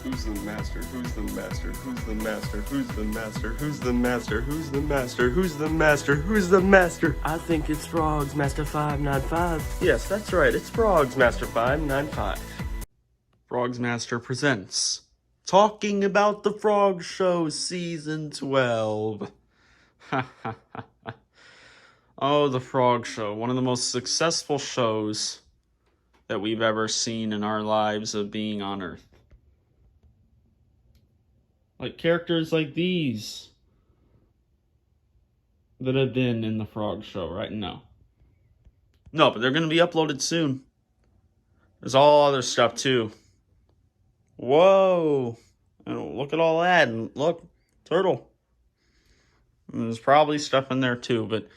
Who's the master? Who's the master? Who's the master? Who's the master? Who's the master? Who's the master? Who's the master? Who's the master? I think it's Frogz Master 595. Yes, that's right. It's Frogz Master 595. Frogz Master presents Talking About the Frog Show Season 12. Oh, the Frog Show, one of the most successful shows that we've ever seen in our lives of being on Earth. Like characters like these that have been in the Frog Show right now. No, but they're going to be uploaded soon. There's all other stuff too. Whoa. And look at all that. And look, turtle. And there's probably stuff in there too, but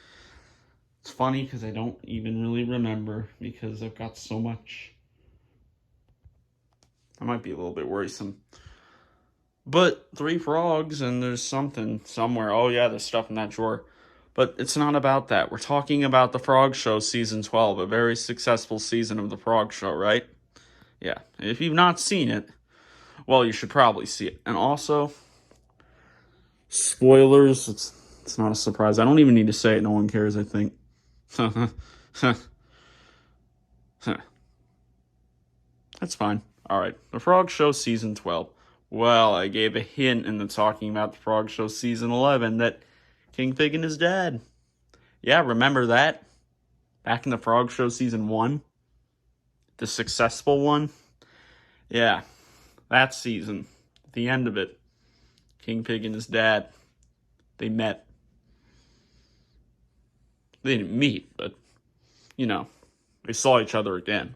it's funny because I don't even really remember because I've got so much. I might be a little bit worrisome. But 3 frogs and there's something somewhere. Oh yeah, there's stuff in that drawer. But it's not about that. We're talking about the Frog Show Season 12, a very successful season of the Frog Show, right? Yeah, if you've not seen it, well, you should probably see it. And also, spoilers, it's not a surprise. I don't even need to say it. No one cares, I think. That's fine. All right, the Frog Show Season 12. Well, I gave a hint in the Talking About the Frog Show Season 11 that King Pig and his dad. Yeah, remember that? Back in the Frog Show Season 1? The successful one? Yeah, that season. At the end of it, King Pig and his dad, they met. They didn't meet, but, you know, they saw each other again.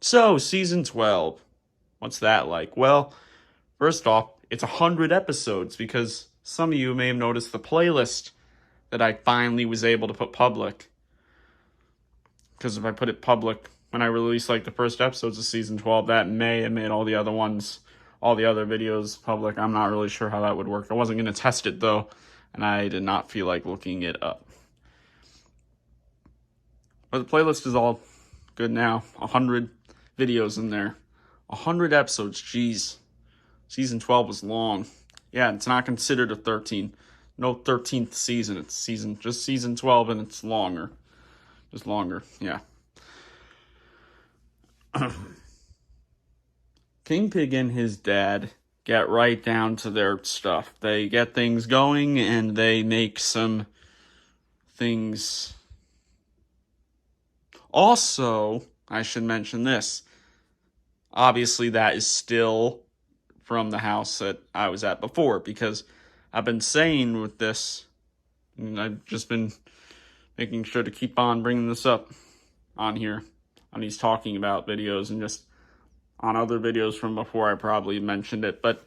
So, Season 12. What's that like? Well, first off, it's 100 episodes because some of you may have noticed the playlist that I finally was able to put public. Because if I put it public when I released like the first episodes of Season 12, that may have made all the other ones, all the other videos public. I'm not really sure how that would work. I wasn't going to test it though, and I did not feel like looking it up. But the playlist is all good now. 100 videos in there. 100 episodes, jeez. Season 12 was long. Yeah, it's not considered a 13. No 13th season. It's just season 12 and it's longer. Just longer, yeah. King Pig and his dad get right down to their stuff. They get things going and they make some things. Also, I should mention this. Obviously, that is still from the house that I was at before, because I've been saying with this, and I've just been making sure to keep on bringing this up on here, on these Talking About videos, and just on other videos from before I probably mentioned it, but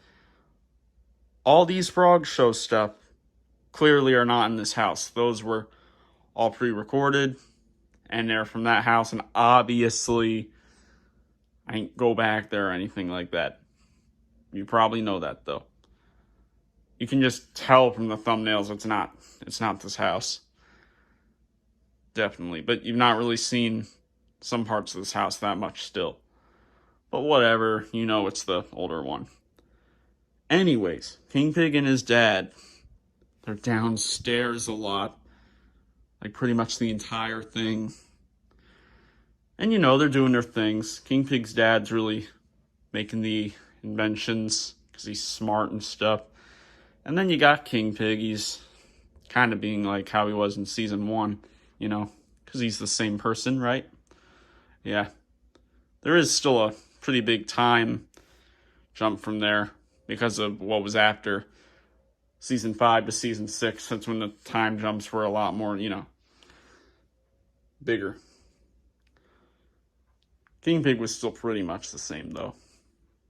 all these Frog Show stuff clearly are not in this house. Those were all pre-recorded, and they're from that house, and obviously I ain't go back there or anything like that. You probably know that, though. You can just tell from the thumbnails it's not this house. Definitely. But you've not really seen some parts of this house that much still. But whatever, you know it's the older one. Anyways, King Pig and his dad, they're downstairs a lot. Like pretty much the entire thing. And you know, they're doing their things. King Pig's dad's really making the inventions because he's smart and stuff. And then you got King Pig. He's kind of being like how he was in season 1, you know, because he's the same person, right? Yeah. There is still a pretty big time jump from there because of what was after season 5 to season 6. That's when the time jumps were a lot more, you know, bigger. King Pig was still pretty much the same, though.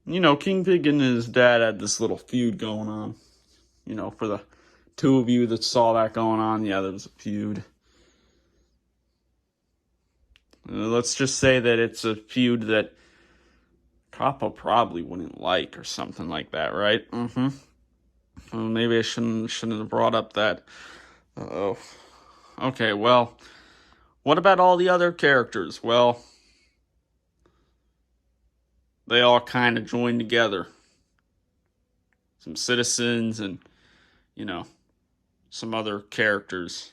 You know, King Pig and his dad had this little feud going on. You know, for the 2 of you that saw that going on, yeah, there was a feud. Let's just say that it's a feud that Kappa probably wouldn't like or something like that, right? Well, maybe I shouldn't have brought up that. Uh-oh. Okay, well, what about all the other characters? Well, they all kind of joined together. Some citizens and, you know, some other characters.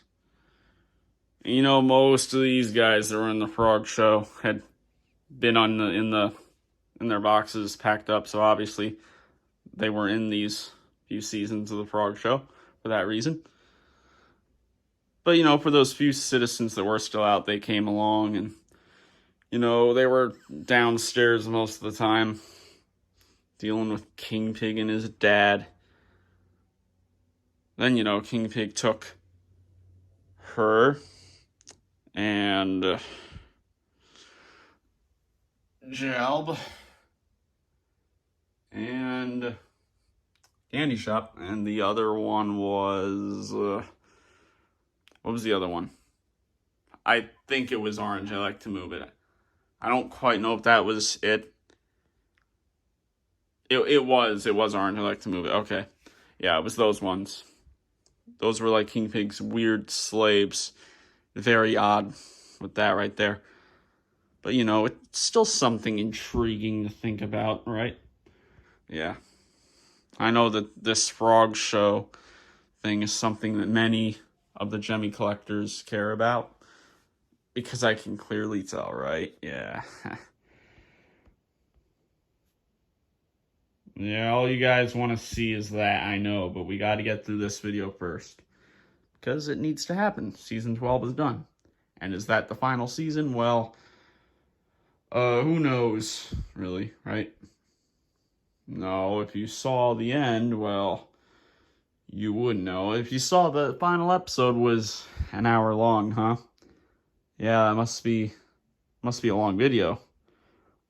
And, you know, most of these guys that were in the Frog Show had been in their boxes packed up, so obviously they were in these few seasons of the Frog Show for that reason. But, you know, for those few citizens that were still out, they came along and, you know, they were downstairs most of the time dealing with King Pig and his dad. Then, you know, King Pig took her and Jalb and Candy Shop, and the other one was what was the other one? I think it was Orange. I like to move it. I don't quite know if that was it. It was Orange. I like to move it. Okay, yeah, it was those ones. Those were like King Pig's weird slaves. Very odd with that right there. But, you know, it's still something intriguing to think about, right? Yeah. I know that this Frog Show thing is something that many of the Gemmy collectors care about. Because I can clearly tell, right? Yeah. Yeah, all you guys want to see is that, I know, but we got to get through this video first. Because it needs to happen. Season 12 is done. And is that the final season? Well, who knows, really, right? No, if you saw the end, well, you would know. If you saw the final episode was an hour long, huh? Yeah, it must be a long video.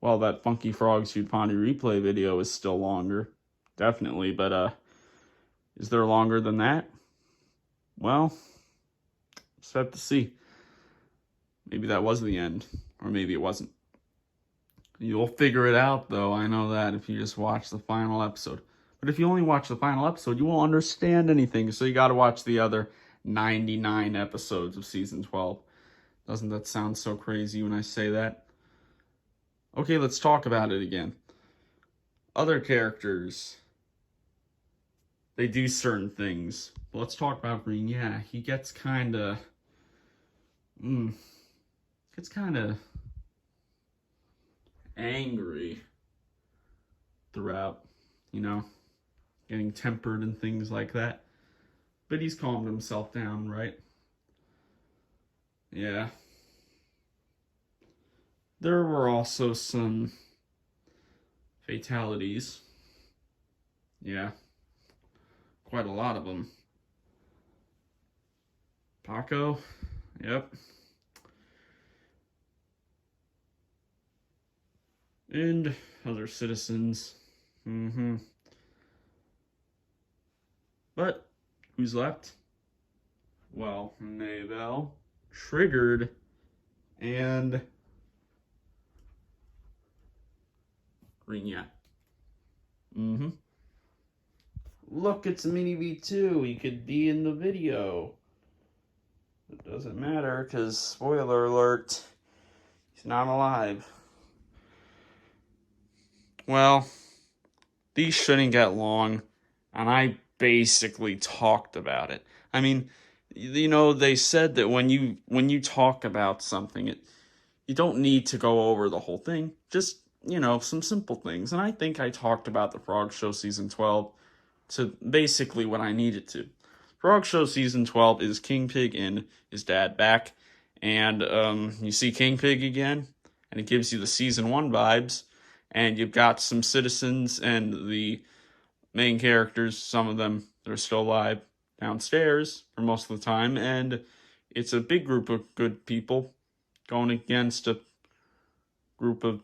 Well, that Funky Frogz Food Pondry replay video is still longer. Definitely, but, is there longer than that? Well, just have to see. Maybe that was the end, or maybe it wasn't. You'll figure it out, though. I know that if you just watch the final episode. But if you only watch the final episode, you won't understand anything. So you got to watch the other 99 episodes of season 12. Doesn't that sound so crazy when I say that? Okay, let's talk about it again. Other characters, they do certain things. Let's talk about Green. Yeah, he gets kind of... angry throughout, you know, getting tempered and things like that. But he's calmed himself down, right? Yeah. There were also some fatalities. Yeah. Quite a lot of them. Paco. Yep. And other citizens. But who's left? Well, Maybell, Triggered, and Green. Look, it's Mini V2. He could be in the video. It doesn't matter, because, spoiler alert, he's not alive. Well, these shouldn't get long, and I basically talked about it. I mean, you know, they said that when you talk about something, you don't need to go over the whole thing. Just, you know, some simple things. And I think I talked about the Frog Show Season 12 to basically what I needed to. Frog Show Season 12 is King Pig and his dad back. And you see King Pig again, and it gives you the Season 1 vibes. And you've got some citizens and the main characters, some of them that are still alive, downstairs for most of the time. And it's a big group of good people going against a group of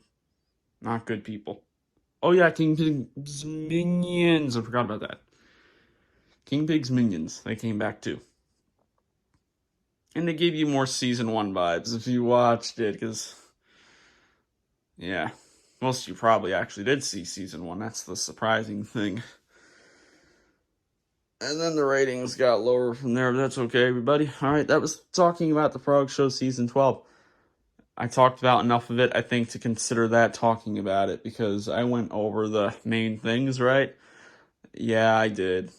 not good people. Oh yeah, King Pig's minions. I forgot about that. King Pig's minions. They came back too. And they gave you more Season 1 vibes if you watched it, because, yeah, most of you probably actually did see Season 1. That's the surprising thing. And then the ratings got lower from there, but that's okay, everybody. Alright, that was talking about the Frog Show Season 12. I talked about enough of it, I think, to consider that talking about it, because I went over the main things, right? Yeah, I did.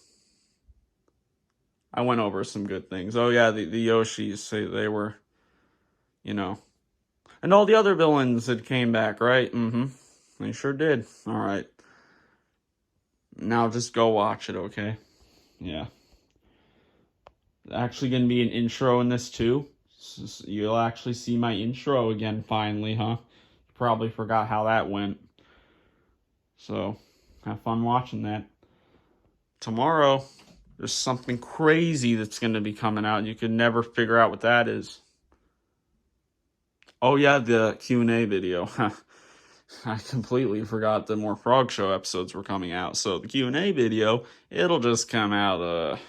I went over some good things. Oh yeah, the Yoshis, they were, you know. And all the other villains that came back, right? Mm-hmm. They sure did. Alright. Now just go watch it, okay? Yeah. Actually gonna be an intro in this too. You'll actually see my intro again finally, huh? Probably forgot how that went. So, have fun watching that. Tomorrow, there's something crazy that's gonna be coming out. You could never figure out what that is. Oh yeah, the Q&A video. I completely forgot that more Frog Show episodes were coming out. So the Q&A video, it'll just come out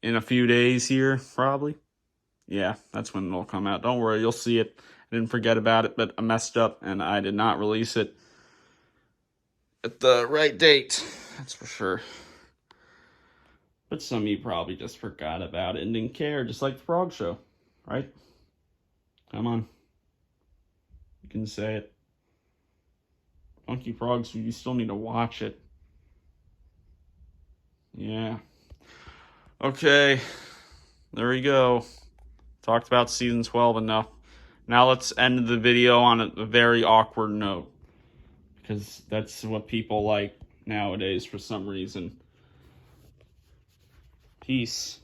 in a few days here, probably. Yeah, that's when it'll come out. Don't worry, you'll see it. I didn't forget about it, but I messed up and I did not release it at the right date. That's for sure. But some of you probably just forgot about it and didn't care, just like the Frog Show, right? Come on. You can say it. Funky Frogs, you still need to watch it. Yeah. Okay. There we go. Talked about season 12 enough. Now let's end the video on a very awkward note, because that's what people like nowadays for some reason. Peace.